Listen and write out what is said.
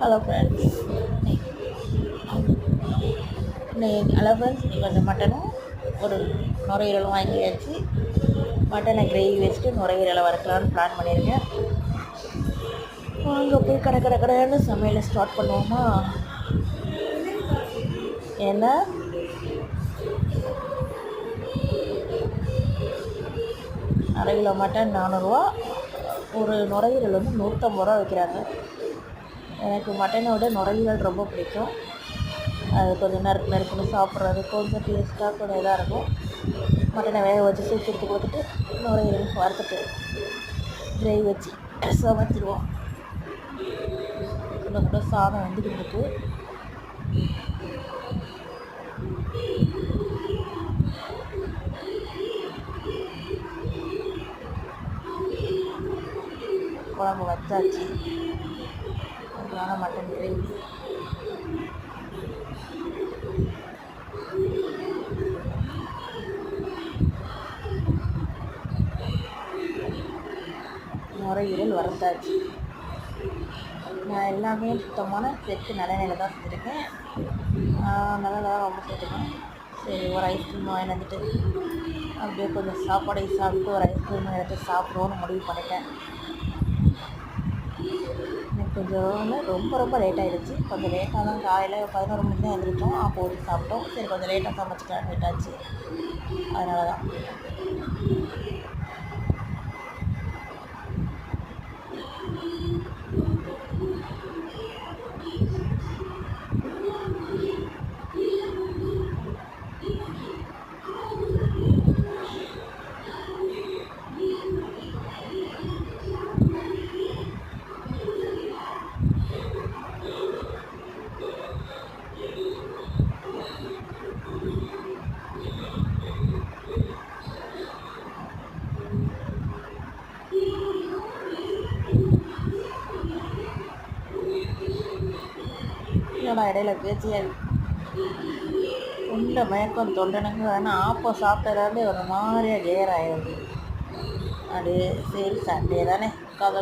Hello friends. Hello friends, இன்றைக்கி வந்து மட்டனும் ஒரு நுரையீரலும் வாங்கியாச்சு. மட்டனை கிரேவி வச்சுட்டு நுரையீரலை வறுக்கலான்னு பிளான் பண்ணியிருக்கேன். வாங்க போய் கடைன்னு சமையலை ஸ்டார்ட் பண்ணுவோமா? ஏன்னா அரை கிலோ மட்டன் 400 ரூபா, ஒரு நுரையீரல் வந்து 150 ரூபா வைக்கிறாங்க. எனக்கு மட்டனை விட நுரையீரல் ரொம்ப பிடிக்கும். அது கொஞ்சம் நறுக்குன்னு சாப்பிட்றது கொஞ்சம் டேஸ்ட்டாக கொஞ்சம் இதாக இருக்கும். மட்டனை வேக வச்சு சூப் எடுத்து கொடுத்துட்டு நுரையீரல் வறுத்துட்டு கிரேவி வச்சு சமைச்சிடுவோம். கூட சாதம் வந்துக்கிட்டு குழம்பு வச்சாச்சு. அதனால மட்டன் கிரேவி நுரையீரல் வறுத்தாச்சு. நான் எல்லாமே சுத்தமான செக்கு நல்லெண்ணெயில் தான் செஞ்சுருக்கேன். நல்லெண்ணெய் ரொம்ப சேர்த்துக்கேன். சரி, ஒரு ஐஸ்கிரீம் வாங்கி வந்துட்டு அப்படியே கொஞ்சம் சாப்பாடை சாப்பிட்டு ஒரு ஐஸ்கிரீம் எடுத்து சாப்பிடுவோன்னு முடிவு பண்ணிட்டேன். எனக்கு கொஞ்சம் ரொம்ப லேட் ஆகிடுச்சு. கொஞ்சம் லேட்டாக தான், காலையில் 11 மணிக்கு தான் எழுந்திரிச்சோம். அப்போ ஓடி சாப்பிட்டோம். சரி, கொஞ்சம் லேட்டாக சமைச்சிக்கலாம் லேட் ஆச்சு. அதனால தான். நான் இடையில பேச்சியே உண்ட மயக்கம் தொண்டனுங்க. ஆனால் சாப்பிட்டதாலே ஒரு மாதிரியாக கேர் ஆகிடுது. அது சரி, சண்டே தானே